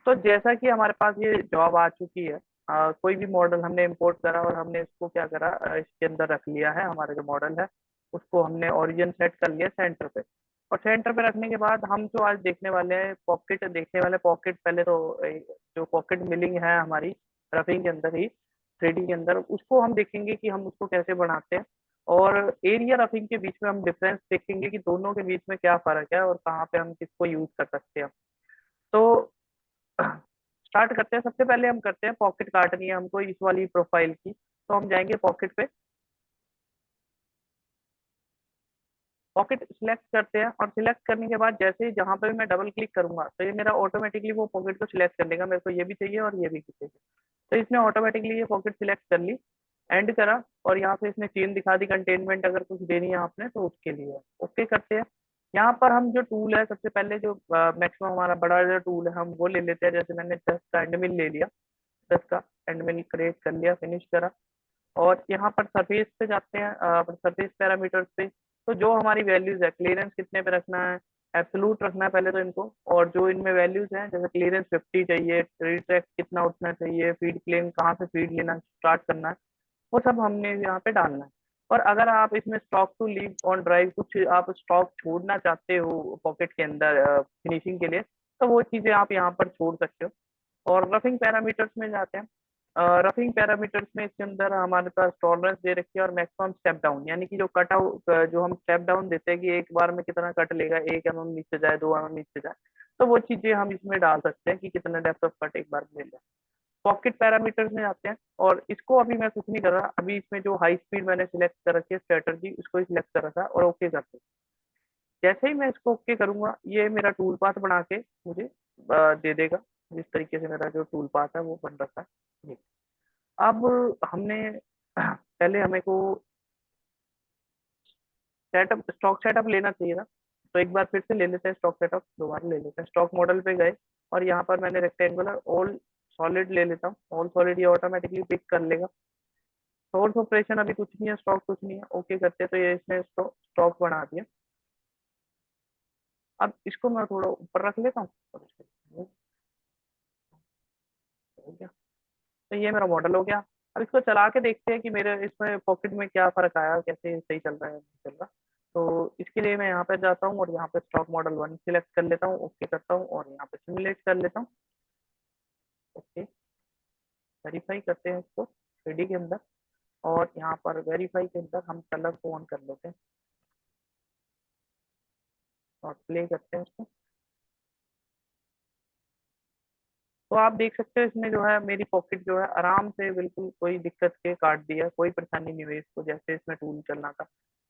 तो जैसा कि हमारे पास ये जॉब आ चुकी है, कोई भी मॉडल हमने इंपोर्ट करा और हमने इसको क्या करा, इसके अंदर रख लिया है हमारा जो मॉडल है, उसको हमने ओरिजिन सेट कर लिया सेंटर पे। और सेंटर पे रखने के बाद हम जो आज देखने वाले हैं पॉकेट देखने वाले, पॉकेट पहले तो जो पॉकेट मिलिंग है हमारी रफिंग के अंदर ही, 3D के अंदर, उसको हम देखेंगे कि हम उसको कैसे बनाते हैं। और एरिया रफिंग के बीच में हम डिफरेंस देखेंगे कि दोनों के बीच में क्या फर्क है और कहाँ पे हम किसको यूज कर सकते हैं। तो स्टार्ट करते हैं। सबसे पहले हम करते हैं, पॉकेट काटनी है हमको इस वाली प्रोफाइल की, तो हम जाएंगे पॉकेट पे। पॉकेट सिलेक्ट करते हैं और सिलेक्ट करने के बाद जैसे ही जहां पे भी मैं डबल क्लिक करूंगा तो ये मेरा ऑटोमेटिकली वो पॉकेट को सिलेक्ट कर लेगा। मेरे को ये भी चाहिए और ये भी चाहिए, तो इसने ऑटोमेटिकली ये पॉकेट सिलेक्ट कर ली, एंड करा। और यहाँ पे इसने चेन दिखा दी, कंटेनमेंट अगर कुछ देनी है आपने तो उसके लिए ओके करते हैं। यहाँ पर हम जो टूल है, सबसे पहले जो मैक्सिमम हमारा बड़ा जो टूल है हम वो ले लेते हैं। जैसे मैंने 10 का एंड मिल ले लिया, 10 का एंड मिल क्रिएट कर लिया, फिनिश करा। और यहाँ पर सरफेस पे जाते हैं, सरफेस पैरामीटर्स पे। तो जो हमारी वैल्यूज है, क्लियरेंस कितने पे रखना है, एब्सोलूट रखना है पहले तो इनको। और जो इनमें वैल्यूज हैं, जैसे क्लियरेंस 50 चाहिए, रिट्रैक्ट कितना उठना चाहिए, फीड क्लेम कहाँ से फीड लेना स्टार्ट करना है, वो सब हमने यहाँ पे डालना है। और अगर आप इसमें stock to leave on drive कुछ आप स्टॉक छोड़ना चाहते हो पॉकेट के अंदर फिनिशिंग के लिए, तो वो चीजें आप यहाँ पर छोड़ सकते हो। और रफिंग पैरामीटर्स में जाते हैं। रफिंग पैरामीटर्स में इसके अंदर हमारे पास टॉलरेंस दे रखी है और मैक्सिमम स्टेप डाउन, यानी कि जो कट आउट जो हम स्टेप डाउन देते हैं कि एक बार में कितना कट लेगा, 1 mm नीचे जाए, 2 mm नीचे जाए, तो वो चीजें हम इसमें डाल सकते हैं कि कितना डेप्थ ऑफ कट एक बार में ले लें। पॉकेट पैरामीटर्स में जाते हैं और इसको अभी मैं कुछ नहीं कर रहा, अभी इसमें जो हाई स्पीड मैंने सिलेक्ट कर रखी है स्ट्रेटर्जी, उसको ही सिलेक्ट कर रखा है और ओके करते हैं। जैसे ही मैं इसको ओके करूंगा ये मेरा टूल पाथ बना के मुझे दे देगा। जिस तरीके से मेरा जो टूल पाथ है वो बन रखा है ये। अब हमने पहले हमें को सेटअप, स्टॉक सेटअप लेना चाहिए था, तो एक बार फिर से ले लेते हैं स्टॉक सेटअप, दोबारा ले लेते हैं। स्टॉक मॉडल पे गए और यहाँ पर मैंने रेक्टेंगुलर ऑल सॉलिड ले लेता हूँ। ऑल सॉलिड ये ऑटोमेटिकली पिक कर लेगा। सोर्स ऑपरेशन अभी कुछ नहीं है, स्टॉक कुछ नहीं है, ओके करते हैं, तो ये इसने स्टॉक बना दिया। अब इसको मैं थोड़ा ऊपर रख लेता हूँ और इसको हो गया। तो ये मेरा मॉडल हो गया। अब इसको चला के देखते हैं कि मेरे इसमें पॉकेट में क्या फर्क आया, कैसे सही चल रहा है नहीं चल रहा। तो इसके लिए मैं यहाँ पे जाता हूँ और यहाँ पे स्टॉक मॉडल 1 सिलेक्ट कर लेता हूँ, ओके करता हूँ और यहाँ पे सिमुलेट कर लेता हूँ। ओके, वेरीफाई करते हैं इसको 3D के अंदर। और यहाँ पर वेरीफाई के अंदर हम कलर को ऑन कर लेते हैं और प्ले करते हैं इसको। तो आप देख सकते हो इसमें जो है मेरी पॉकेट जो है आराम से बिल्कुल कोई दिक्कत के काट दिया, कोई परेशानी नहीं हुई इसको, जैसे इसमें टूल चलना था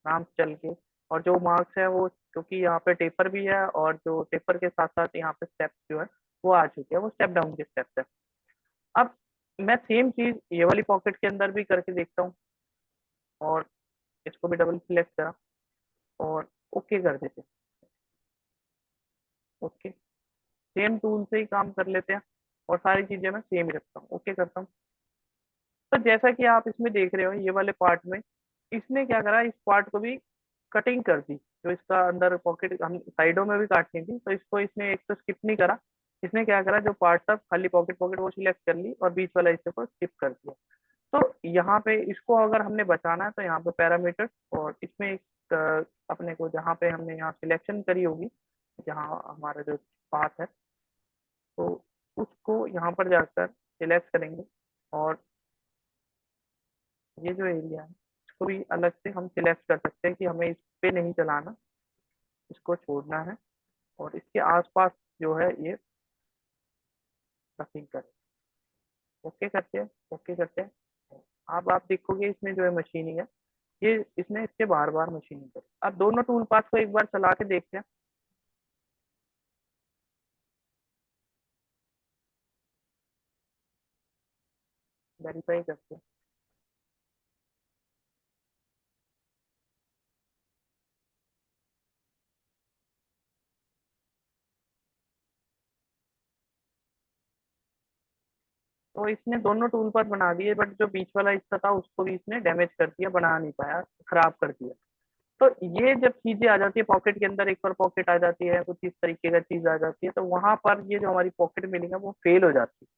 आराम से चल के। और जो मार्क्स है वो, क्योंकि यहाँ पे टेपर भी है और जो टेपर के साथ साथ यहाँ पे स्टेप्स जो है वो आ चुके हैं, वो स्टेप डाउन के स्टेप्स है। अब मैं सेम चीज ये वाली पॉकेट के अंदर भी करके देखता हूँ और इसको भी डबल सिलेक्ट करा और ओके कर देते हैं। ओके, सेम टूल से ही काम कर लेते हैं और सारी चीजें मैं सेम ही रखता हूँ, ओके करता हूँ। तो जैसा कि आप इसमें देख रहे हो ये वाले पार्ट में, इसने क्या करा, इस पार्ट को भी कटिंग कर दी। जो इसका अंदर पॉकेट हम साइडों में भी काटनी थी तो इसको इसने एक तो स्किप नहीं करा। इसने क्या करा, जो पार्ट था खाली पॉकेट पॉकेट वो सिलेक्ट कर ली और बीच वाला हिस्से को स्किप कर दिया। तो यहाँ पे इसको अगर हमने बचाना है तो यहाँ पे पैरामीटर और इसमें एक अपने को जहाँ पे हमने यहाँ सिलेक्शन करी होगी, जहाँ हमारा जो पाथ है, तो उसको यहाँ पर जाकर सिलेक्ट करेंगे। और ये जो एरिया है इसको भी अलग से हम सिलेक्ट कर सकते हैं कि हमें इस पे नहीं चलाना, इसको छोड़ना है। और इसके आसपास जो है ये रफिंग करें, ओके करते हैं, ओके करते हैं। अब आप देखोगे इसमें जो है मशीनिंग है, ये इसने इसके बार बार मशीनिंग करी। अब दोनों टूल पाथ को एक बार चला के देखते हैं, वेरीफाई करते हैं। तो इसने दोनों टूल पाथ बना दिए, बट जो बीच वाला हिस्सा था उसको भी इसने डैमेज कर दिया, बना नहीं पाया, खराब कर दिया। तो ये जब चीजें आ जाती है पॉकेट के अंदर, एक बार पॉकेट आ जाती है, कुछ इस तरीके का चीज आ जाती है, तो वहां पर ये जो हमारी पॉकेट मिलिंग है वो फेल हो जाती है।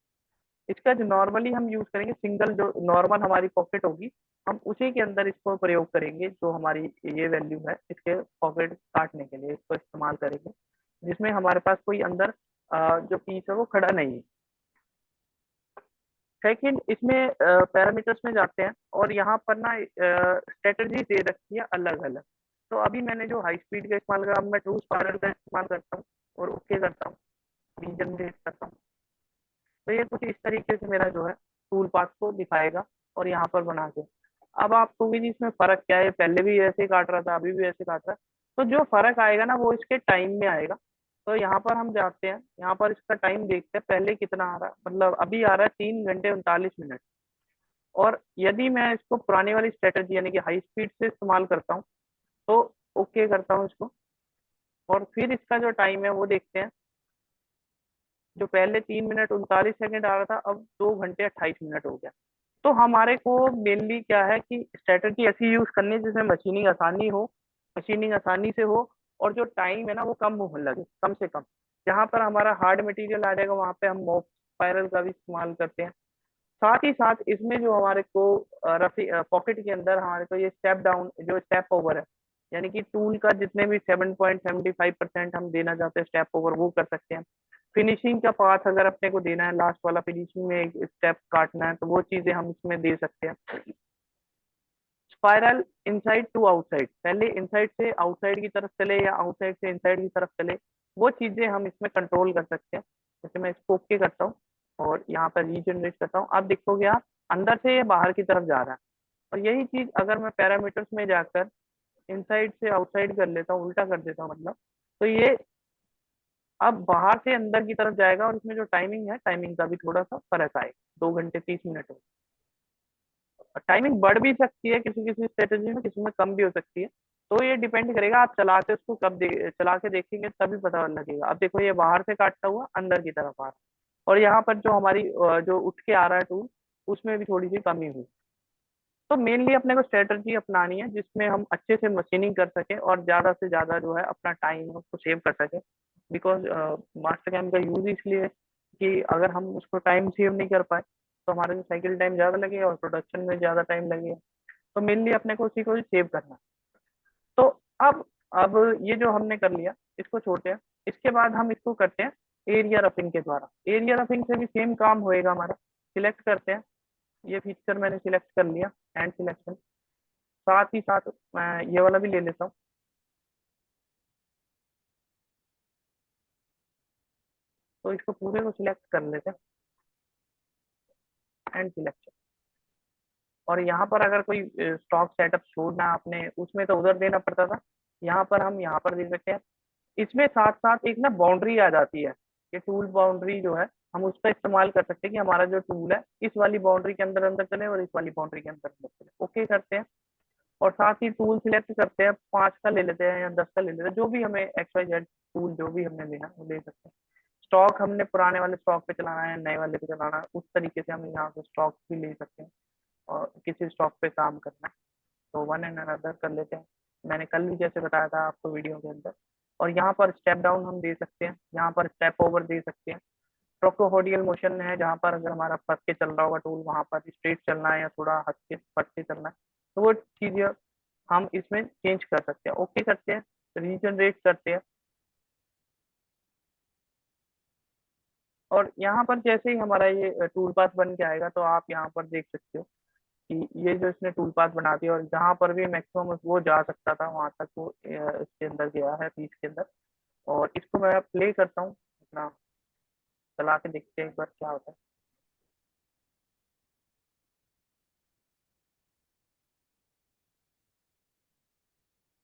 इसका जो नॉर्मली हम यूज करेंगे, सिंगल जो नॉर्मल हमारी पॉकेट होगी, हम उसी के अंदर इसको प्रयोग करेंगे, जो हमारी ये वैल्यू है इसके पॉकेट काटने के लिए इसको इस्तेमाल करेंगे, जिसमें हमारे पास कोई अंदर जो पीस है वो खड़ा नहीं है। सेकंड, इसमें पैरामीटर्स में जाते हैं और यहाँ पर ना स्ट्रेटजी दे रखी है अलग अलग। तो अभी मैंने जो हाई स्पीड का इस्तेमाल करा, अब मैं ट्रू स्पाइरल का इस्तेमाल करता हूँ और ओके करता हूँ, रीजनरेट करता हूँ। तो ये कुछ इस तरीके से मेरा जो है टूल पाथ को दिखाएगा और यहाँ पर बना के। अब आपको भी इसमें फर्क क्या है, पहले भी ऐसे ही काट रहा था, अभी भी ऐसे काट रहा है, तो जो फर्क आएगा ना वो इसके टाइम में आएगा। तो यहाँ पर हम जाते हैं, यहाँ पर इसका टाइम देखते हैं पहले कितना आ रहा है, मतलब अभी आ रहा है 3 घंटे 39 मिनट। और यदि मैं इसको पुरानी वाली स्ट्रेटजी यानी कि हाई स्पीड से इस्तेमाल करता हूँ, तो ओके करता हूँ इसको, और फिर इसका जो टाइम है वो देखते हैं। जो पहले 3 मिनट 39 सेकंड आ रहा था, अब 2 घंटे 28 मिनट हो गया। तो हमारे को मेनली क्या है कि स्ट्रेटजी ऐसी यूज करनी है जिसमें मशीनिंग आसानी से हो, और जो टाइम है ना वो कम हो लगे, कम से कम। जहाँ पर हमारा हार्ड मटेरियल आ जाएगा वहां पे हम मॉप स्पाइरल का भी इस्तेमाल करते हैं। साथ ही साथ इसमें जो हमारे को रफी पॉकेट के अंदर हमारे को ये स्टेप डाउन जो स्टेप ओवर है, यानी कि टूल का जितने भी 7.75% हम देना चाहते हैं स्टेप ओवर, वो कर सकते हैं। फिनिशिंग का पाथ अगर अपने को देना है, लास्ट वाला फिनिशिंग में एक स्टेप काटना है, तो वो चीजें हम इसमें दे सकते हैं। स्पाइरल इनसाइड टू आउटसाइड, पहले इनसाइड से आउटसाइड की तरफ चले या आउटसाइड से इनसाइड की तरफ चले, वो चीजें हम इसमें कंट्रोल कर सकते हैं। जैसे मैं इसको ओके करता हूँ और यहाँ पर रीजनरेट करता हूँ, आप देखोगे आप अंदर से ये बाहर की तरफ जा रहा है। और यही चीज अगर मैं पैरामीटर्स में जाकर इनसाइड से आउटसाइड कर लेता हूँ, उल्टा कर देता हूँ मतलब, तो ये अब बाहर से अंदर की तरफ जाएगा, और इसमें जो टाइमिंग है टाइमिंग का भी थोड़ा सा फर्क आएगा, 2 घंटे 30 मिनट हो। टाइमिंग बढ़ भी सकती है किसी किसी स्ट्रेटेजी में, किसी में कम भी हो सकती है। तो ये डिपेंड करेगा आप चला के उसको कब चला के देखेंगे तभी पता लगेगा। अब देखो ये बाहर से काटता हुआ अंदर की तरफ आ रहा है, और यहाँ पर जो हमारी जो उठ के आ रहा है टूल, उसमें भी थोड़ी सी कमी हुई। तो मेनली अपने को स्ट्रेटजी अपनानी है जिसमें हम अच्छे से मशीनिंग कर सके और ज्यादा से ज्यादा जो है अपना टाइम उसको सेव कर सके। बिकॉज मास्टर कैम का यूज इसलिए है कि अगर हम उसको टाइम सेव नहीं कर पाए तो हमारा जो साइकिल टाइम ज्यादा लगेगा और प्रोडक्शन में ज्यादा टाइम लगेगा। तो मेनली अपने को उसी को सेव करना है। तो अब अब ये जो हमने कर लिया इसको छोड़ते हैं। इसके बाद हम इसको करते हैं एरिया रफिंग के द्वारा। एरिया रफिंग से भी सेम काम होएगा हमारा। सिलेक्ट करते हैं, ये फीचर मैंने सिलेक्ट कर लिया, हैंड सिलेक्शन। साथ ही साथ मैं ये वाला भी ले लेता हूँ। तो इसको पूरे को सिलेक्ट कर लेते हैं, हैंड सिलेक्शन। और यहाँ पर अगर कोई स्टॉक सेटअप छोड़ना है आपने, उसमें तो उधर देना पड़ता था, यहाँ पर हम यहाँ पर दे सकते हैं। इसमें साथ साथ एक ना बाउंड्री आ जाती है, ये टूल बाउंड्री जो है, हम उसका इस्तेमाल कर सकते हैं कि हमारा जो टूल है इस वाली बाउंड्री के अंदर अंदर चले और इस वाली बाउंड्री के अंदर अंदर चले। ओके करते हैं, और साथ ही टूल सिलेक्ट करते हैं, 5 का ले लेते हैं या 10 का ले लेते हैं, जो भी हमें एक्स वाई जेड टूल जो भी हमने लेना वो ले सकते हैं। स्टॉक हमने पुराने वाले स्टॉक पे चलाना है, नए वाले पे चलाना है, उस तरीके से हम यहाँ से स्टॉक भी ले सकते हैं और किसी स्टॉक पे काम करना है तो वन एंड अनदर कर लेते हैं। मैंने कल भी जैसे बताया था आपको वीडियो के अंदर। और यहाँ पर स्टेप डाउन हम दे सकते हैं, यहाँ पर स्टेप ओवर दे सकते हैं। ट्रोकोहोडियल मोशन है, जहाँ पर अगर हमारा फंस के चल रहा होगा टूल, वहां पर स्ट्रेट चलना है या थोड़ा हट के फट के चलना है, तो वो चीजें हम इसमें चेंज कर सकते हैं। ओके करते हैं, रीजनरेट करते हैं। और यहाँ पर जैसे ही हमारा ये टूल पाथ बन के आएगा, तो आप यहाँ पर देख सकते हो कि ये जो इसने टूल पाथ बना दिया, और जहाँ पर भी मैक्सिमम वो जा सकता था वहां तक वो इसके अंदर गया है पीस के अंदर। और इसको मैं प्ले करता हूँ अपना, चला के देखते हैं एक बार क्या होता है।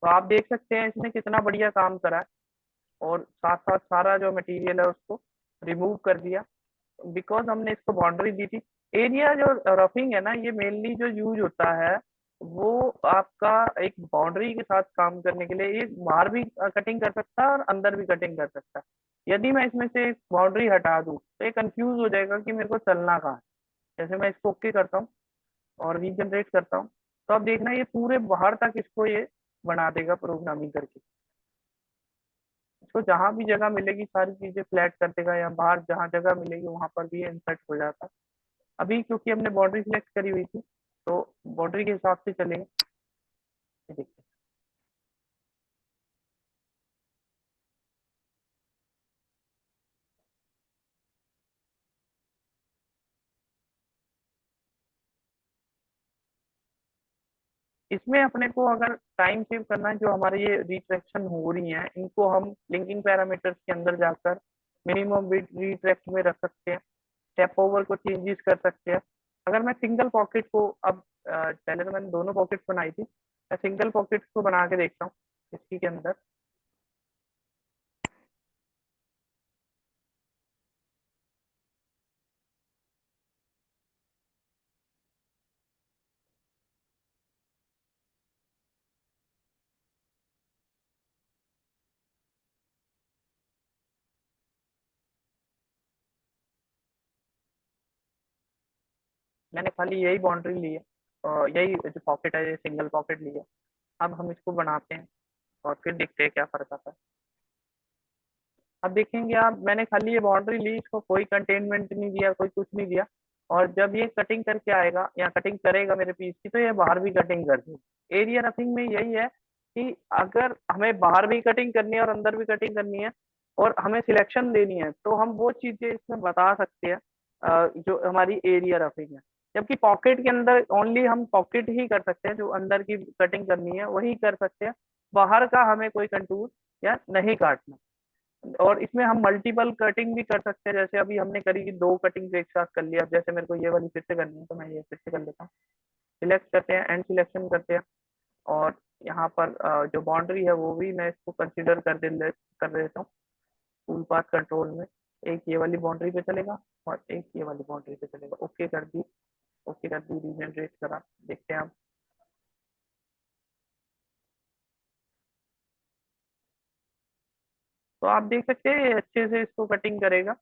तो आप देख सकते हैं इसने कितना बढ़िया काम करा है, और साथ साथ सारा जो मटेरियल है उसको रिमूव कर दिया, बिकॉज हमने इसको बाउंड्री दी थी। एरिया जो रफिंग है ना, ये मेनली जो यूज होता है वो आपका एक बाउंड्री के साथ काम करने के लिए, ये बाहर भी कटिंग कर सकता है और अंदर भी कटिंग कर सकता है। यदि मैं इसमें से एक बाउंड्री हटा दूं तो ये कंफ्यूज हो जाएगा कि मेरे को चलना कहाँ है। जैसे मैं इसको ओके करता हूँ और रीजनरेट करता हूँ, तो अब देखना ये पूरे बाहर तक इसको ये बना देगा प्रोग्रामिंग करके। इसको जहां भी जगह मिलेगी सारी चीजें फ्लैट कर देगा, या बाहर जहां जगह मिलेगी वहां पर भी इंसर्ट हो जाता है। अभी क्योंकि हमने बाउंड्री सिलेक्ट करी हुई थी, तो बाउंड्री के हिसाब से चलेगा। ये देखिए, इसमें अपने को अगर टाइम सेव करना है, जो हमारे ये रिट्रैक्शन हो रही है इनको हम लिंकिंग पैरामीटर्स के अंदर जाकर मिनिमम बिट रिट्रैक्ट में रख सकते हैं, स्टेप ओवर को चेंजेस कर सकते हैं। अगर मैं सिंगल पॉकेट को अब पहले तो मैंने दोनों पॉकेट बनाई थी, मैं सिंगल पॉकेट को बना के देखता हूँ इसी के अंदर। मैंने खाली यही बाउंड्री ली है, और यही जो पॉकेट है ये सिंगल पॉकेट ली है। अब हम इसको बनाते हैं और फिर देखते हैं क्या फर्क आता है। अब देखेंगे आप, मैंने खाली ये बाउंड्री ली, इसको कोई कंटेनमेंट नहीं दिया, कोई कुछ नहीं दिया। और जब ये कटिंग करके आएगा या कटिंग करेगा मेरे पीस की, तो ये बाहर भी कटिंग कर देगा। एरिया रफिंग में यही है कि अगर हमें बाहर भी कटिंग करनी है और अंदर भी कटिंग करनी है और हमें सिलेक्शन देनी है, तो हम वो चीजें इसमें बता सकते हैं जो हमारी एरिया रफिंग है। जबकि पॉकेट के अंदर ओनली हम पॉकेट ही कर सकते हैं, जो अंदर की कटिंग करनी है वही कर सकते हैं। बाहर का हमें कोई कंटूर या नहीं काटना। और इसमें हम मल्टीपल कटिंग भी कर सकते हैं, जैसे अभी हमने करी कि दो कटिंग एक साथ कर लिया। अब जैसे मेरे को ये वाली फिर से करनी है, तो मैं ये फिर से कर लेता हूँ। सिलेक्ट करते हैं, एंड सिलेक्शन करते हैं। और यहाँ पर जो बाउंड्री है वो भी मैं इसको कंसिडर कर देता हूँ टूल पाथ कंट्रोल में। एक ये वाली बाउंड्री पे चलेगा और एक ये वाली बाउंड्री पे चलेगा। ओके कर दी, ओके कर दी, रीजनरेट करा। देखते हैं आप। तो आप देख सकते हैं ये अच्छे से इसको कटिंग करेगा,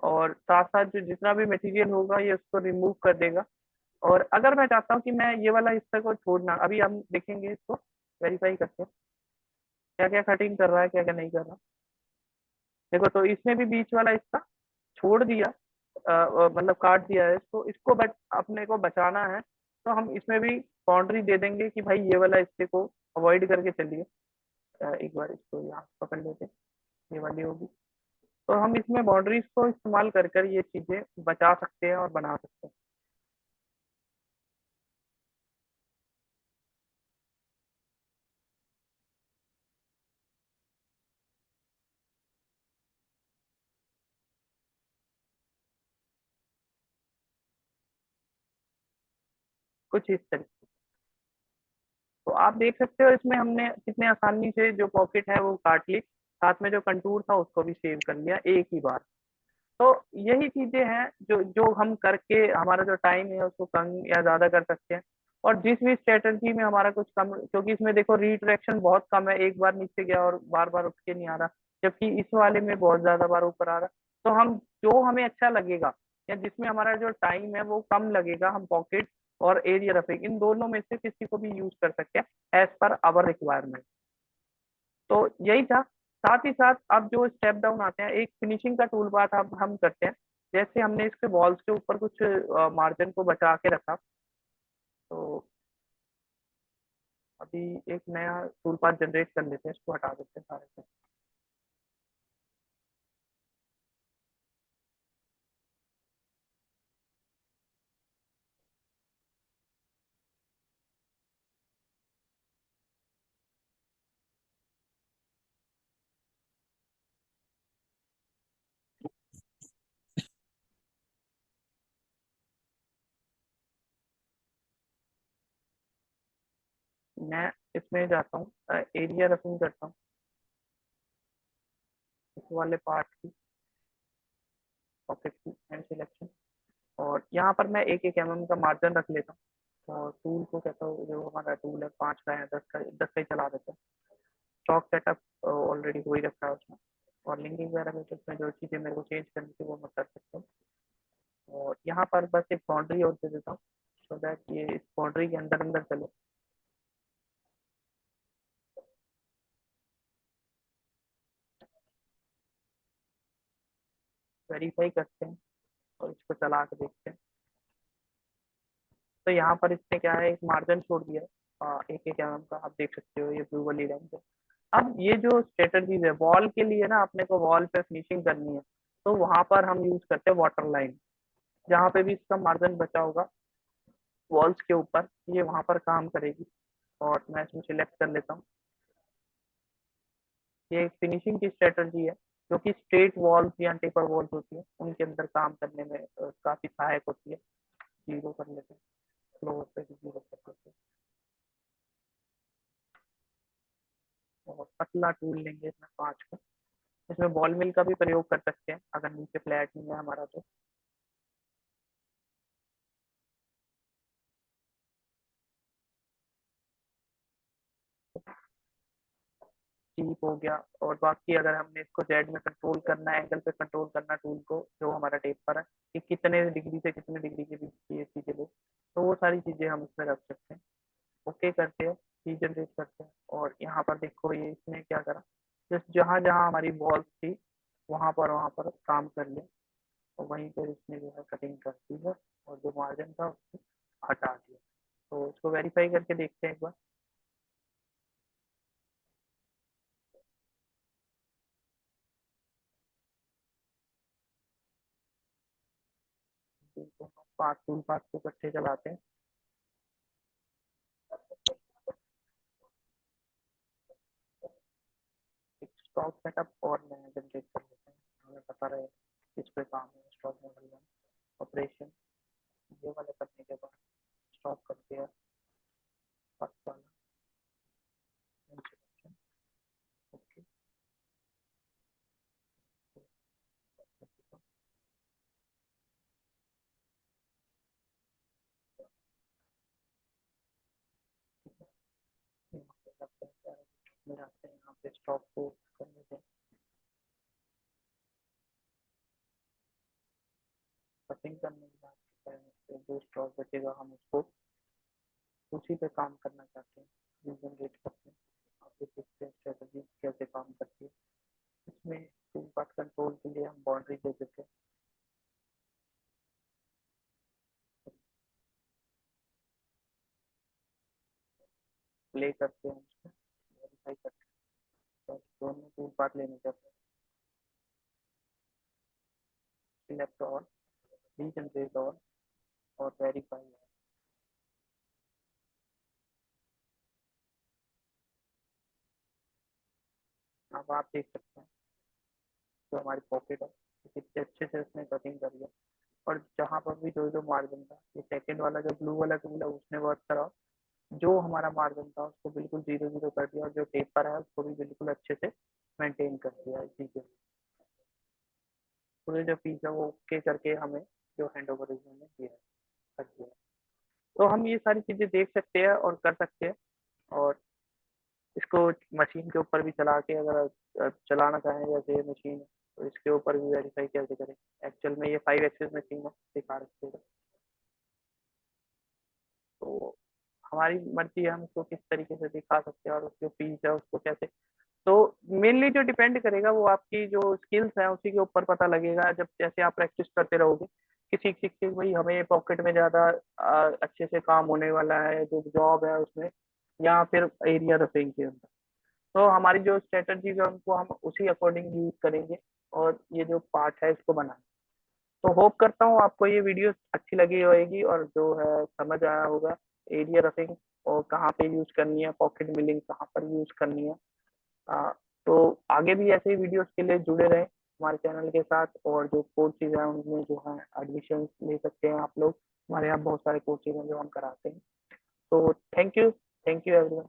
और साथ साथ जो जितना भी मटेरियल होगा ये उसको रिमूव कर देगा। और अगर मैं चाहता हूँ कि मैं ये वाला हिस्सा को छोड़ना, अभी हम देखेंगे इसको, वेरीफाई करते हैं क्या क्या कटिंग कर रहा है क्या क्या नहीं कर रहा। देखो, तो इसने भी बीच वाला हिस्सा छोड़ दिया, मतलब काट दिया है इसको। इसको बट अपने को बचाना है, तो हम इसमें भी बाउंड्री दे देंगे कि भाई ये वाला हिस्से को अवॉइड करके चलिए। एक बार इसको यहाँ से पकड़ लेते हैं, ये वाली होगी। तो हम इसमें बाउंड्रीज को इस्तेमाल कर कर ये चीजें बचा सकते हैं और बना सकते हैं। कुछ इस तरीके। तो आप देख सकते हो इसमें हमने कितने आसानी से जो पॉकेट है वो काट ली, साथ में जो कंटूर था उसको भी सेव कर लिया एक ही बार। तो यही चीजें हैं जो जो हम करके हमारा जो टाइम है उसको कम या ज्यादा कर सकते हैं। और जिस भी स्ट्रेटजी में हमारा कुछ कम, क्योंकि इसमें देखो रिट्रैक्शन बहुत कम है, एक बार नीचे गया और बार बार उठ के नहीं आ रहा। जबकि इस वाले में बहुत ज्यादा बार ऊपर आ रहा। तो हम जो हमें अच्छा लगेगा या जिसमें हमारा जो टाइम है वो कम लगेगा, हम पॉकेट और एरिया रफिंग इन दोनों में से किसी को भी यूज कर सकते हैं एज पर आवर रिक्वायरमेंट। तो यही था। साथ ही साथ अब जो स्टेप डाउन आते हैं, एक फिनिशिंग का टूल बात अब हम करते हैं। जैसे हमने इसके वॉल्स के ऊपर कुछ मार्जिन को बचा के रखा, तो अभी एक नया टूल पाथ जनरेट कर लेते हैं, इसको हटा देते हैं सारे से। मैं इसमें जाता हूँ, एरिया रफिंग करता हूँ इस वाले पार्ट की, पॉकेट की एंड सिलेक्शन। और यहाँ पर मैं एक एक mm का मार्जिन रख लेता हूँ। और टूल को कहता हूँ, जो हमारा टूल है 5 का है, 10 का ही चला देते हैं। स्टॉक सेटअप ऑलरेडी हो ही रखा है उसमें। और लिंकिंग पैरामीटर्स में जो चीज़ें मेरे को चेंज करनी थी वो मैं कर सकता हूँ। और यहाँ पर बस एक बाउंड्री और दे देता हूँ, सो दैट ये इस बाउंड्री के अंदर अंदर चले। वेरीफाई करते हैं और इसको चला के देखते हैं। तो यहाँ पर इसने क्या है, एक मार्जिन छोड़ दिया है 1 1 mm का, आप देख सकते हो ये ब्लू वाली लाइन पे। अब ये जो स्ट्रेटजीज है वॉल के लिए ना, अपने को वॉल पे फिनिशिंग करनी है, तो वहां पर हम यूज करते हैं वाटर लाइन। जहाँ पे भी इसका मार्जिन बचा होगा वॉल्स के ऊपर, ये वहां पर काम करेगी। और मैं इसमें सिलेक्ट कर लेता हूँ। ये एक फिनिशिंग की स्ट्रेटजी है जो कि स्ट्रेट वॉल्स या टेपर वॉल्स होती है उनके अंदर काम करने में काफी सहायक होती है। जीरो कर लेते हैं, फ्लोर पे भी जीरो कर लेते हैं। और पतला टूल लेंगे इसमें 5 का। इसमें बॉल मिल का भी प्रयोग कर सकते हैं अगर नीचे फ्लैट नहीं है हमारा तो। चीप हो गया। और बाकी अगर हमने इसको जेड में कंट्रोल करना है, एंगल पे कंट्रोल करना टूल को, जो हमारा टेप पर है कि कितने डिग्री से कितने डिग्री के बीच की ये चीजें ले, तो वो सारी चीजें हम इसमें रख सकते हैं। ओके करते हैं, रीजनरेट करते हैं। और यहाँ पर देखो ये इसने क्या करा, जस्ट जहाँ जहाँ हमारी बॉल्स थी वहां पर काम कर लिया। और वहीं पर इसने जो है कटिंग कर दी है और जो मार्जिन था उसको हटा दिया। तो इसको वेरीफाई करके देखते हैं एक बार। पास टूल पास को इकट्ठे चलाते हैं। एक स्टॉक सेटअप और नया जनरेट कर लेते हैं, हमें पता रहे किस पे काम है। स्टॉक मॉडल ऑपरेशन, ये वाले करने के बाद स्टॉक करते हैं फर्स्ट वाला इंस्ट्रक्शन। ओके, में आते हैं यहाँ पे स्टॉक को करने से कटिंग करने के बाद जो स्टॉक बचेगा हम उसको उसी पे काम करना चाहते हैं, रीजनरेट करते हैं। आप देख सकते हैं स्ट्रेटजी कैसे काम करती है। इसमें टूल पाथ कंट्रोल के लिए हम बाउंड्री दे देते हैं, प्ले करते हैं उसको, वेरीफाई करते हैं। तो दोनों टूल पाथ लेने चाहते हैं, सिलेक्ट ऑल, रीजनरेट ऑल और वेरीफाई। अब आप देख सकते हैं जो हमारी पॉकेट है कितने अच्छे से उसने कटिंग करी है। और जहाँ पर भी जो जो मार्जिन था, ये सेकंड वाला जो ब्लू वाला टूल है उसने वर्क करा, जो हमारा मार्जिन था उसको बिल्कुल जीरो जीरो कर दिया और जो टेपर है उसको भी बिल्कुल अच्छे से मेंटेन कर दिया इसी के। पूरे जो फीस है वो ओके करके हमें जो हैंड ओवर ने दिया है, कर दिया है। तो हम ये सारी चीजें देख सकते हैं और कर सकते हैं। और इसको मशीन के ऊपर भी चला के अगर चलाना चाहें जैसे ये मशीन है, तो इसके ऊपर भी वेरीफाई कैसे करें। एक्चुअल में ये 5 एक्सेस मशीन है, दिखा रखते हैं। तो हमारी मर्जी है हम उसको किस तरीके से दिखा सकते हैं और उसकी फीस है उसको कैसे। तो मेनली जो डिपेंड करेगा वो आपकी जो स्किल्स है उसी के ऊपर पता लगेगा, जब जैसे आप प्रैक्टिस करते रहोगे कि सीख सीख के भाई हमें पॉकेट में ज्यादा अच्छे से काम होने वाला है जो जॉब है उसमें, या फिर एरिया रफिंग के अंदर। तो हमारी जो स्ट्रेटजीज है उनको हम उसी अकॉर्डिंग यूज करेंगे और ये जो पार्ट है इसको बनाएंगे। तो होप करता हूँ आपको ये वीडियो अच्छी लगी होगी और जो है समझ आया होगा एरिया रफिंग और कहाँ पे यूज करनी है, पॉकेट मिलिंग कहाँ पर यूज करनी है। तो आगे भी ऐसे ही वीडियोस के लिए जुड़े रहें हमारे चैनल के साथ। और जो कोर्सेज हैं उनमें जो है एडमिशन ले सकते हैं आप लोग। हमारे यहाँ बहुत सारे कोर्सेज हैं जो हम कराते हैं। तो थैंक यू एवरीवन।